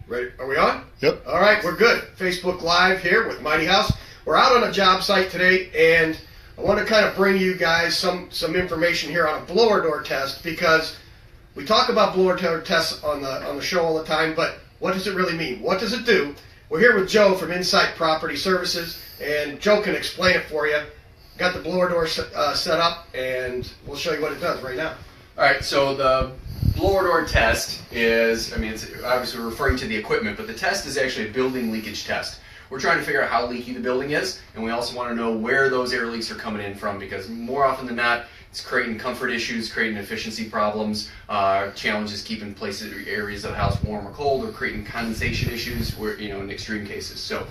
Ready? Are we on? Yep. All right, we're good. Facebook Live here with Mighty House. We're out on a job site today, and I want to kind of bring you guys some information here on a blower door test, because we talk about blower door tests on the show all the time, but what does it really mean? What does it do? We're here with Joe from Insight Property Services, and Joe can explain it for you. Got the blower door set up, and we'll show you what it does right now. All right, so the blower door test is, it's obviously referring to the equipment, but the test is actually a building leakage test. We're trying to figure out how leaky the building is, and we also want to know where those air leaks are coming in from, because more often than not, it's creating comfort issues, creating efficiency problems, challenges keeping areas of the house warm or cold, or creating condensation issues, where, in extreme cases. So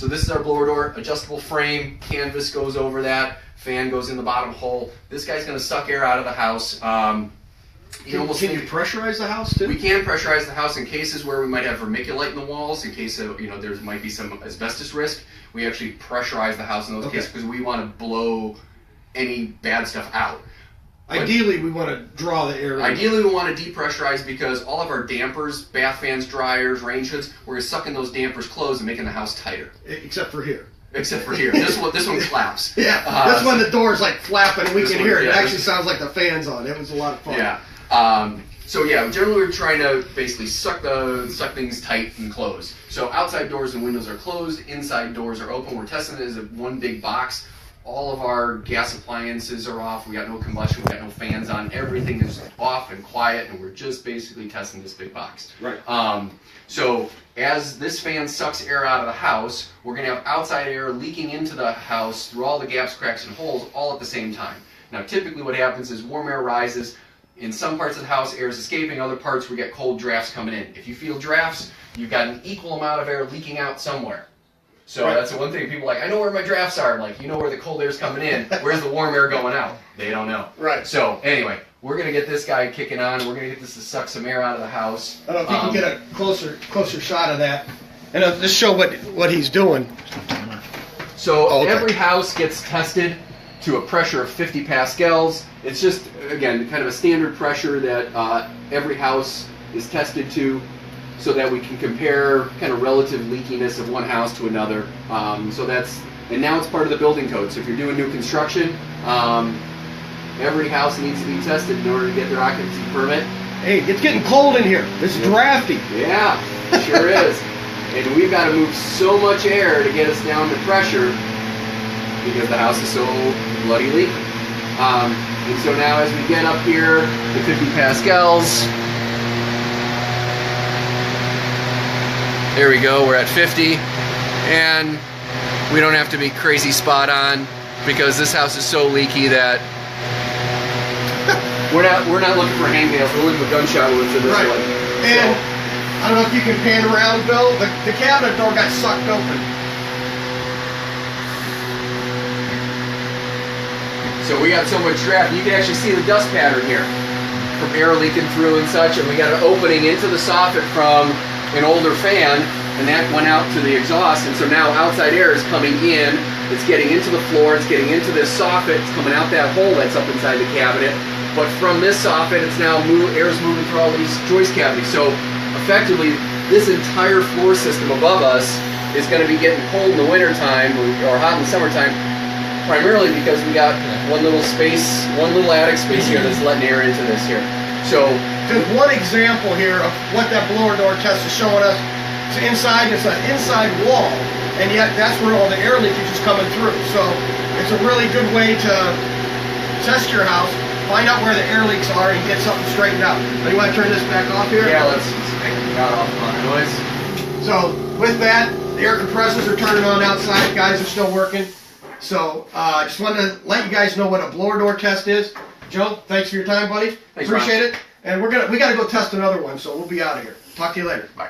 this is our blower door, adjustable frame, canvas goes over that, fan goes in the bottom hole. This guy's going to suck air out of the house. Can you pressurize the house too? We can pressurize the house in cases where we might have vermiculite in the walls, in case of, there might be some asbestos risk. We actually pressurize the house in those cases because we want to blow any bad stuff out. Ideally, we want to draw the air. Ideally, we want to depressurize, because all of our dampers, bath fans, dryers, range hoods, we're sucking those dampers closed and making the house tighter. Except for here. Except for here. This one claps. Yeah, that's when the door's like flapping and we can hear it. It actually sounds like the fan's on. It was a lot of fun. Yeah. Generally we're trying to basically suck things tight and close. So outside doors and windows are closed, inside doors are open. We're testing it as one big box. All of our gas appliances are off. We got no combustion, we got no fans on. Everything is off and quiet, and we're just basically testing this big box. Right. So as this fan sucks air out of the house, we're going to have outside air leaking into the house through all the gaps, cracks, and holes all at the same time. Now typically what happens is warm air rises. In some parts of the house, air is escaping. Other parts, we get cold drafts coming in. If you feel drafts, you've got an equal amount of air leaking out somewhere. So That's the one thing people are like, I know where my drafts are. Like, you know where the cold air is coming in. Where's the warm air going out? They don't know. Right. So anyway, we're going to get this guy kicking on. We're going to get this to suck some air out of the house. I don't know if you can get a closer shot of that. And just show what he's doing. So every house gets tested to a pressure of 50 pascals. It's just, again, kind of a standard pressure that every house is tested to, so that we can compare kind of relative leakiness of one house to another. And now it's part of the building code. So if you're doing new construction, every house needs to be tested in order to get their occupancy permit. Hey, it's getting cold in here. It's drafty. Yeah, it sure is. And we've got to move so much air to get us down to pressure, because the house is so bloody leaky. And so now as we get up here to 50 pascals, there we go, we're at 50, and we don't have to be crazy spot on, because this house is so leaky that we're not looking for hangnails, we're looking for gunshot wounds in this one. And I don't know if you can pan around, Bill, the cabinet door got sucked open. So we got so much draft, you can actually see the dust pattern here from air leaking through and such, and we got an opening into the soffit from an older fan, and that went out to the exhaust, and so now outside air is coming in, it's getting into the floor, it's getting into this soffit, it's coming out that hole that's up inside the cabinet, but from this soffit, it's now air is moving through all these joist cavities. So effectively, this entire floor system above us is going to be getting cold in the wintertime, or hot in the summertime, primarily because we got one little attic space here that's letting air into this here. So just one example here of what that blower door test is showing us. It's an inside wall, and yet that's where all the air leakage is coming through. So it's a really good way to test your house, find out where the air leaks are, and get something straightened out. Now, you want to turn this back off here? Yeah, let's take it off on noise. So with that, the air compressors are turning on outside. Guys are still working. So I just wanted to let you guys know what a blower door test is. Joe, thanks for your time, buddy. Thanks, Appreciate Ron. it. And we got to go test another one, so we'll be out of here. Talk to you later. Bye.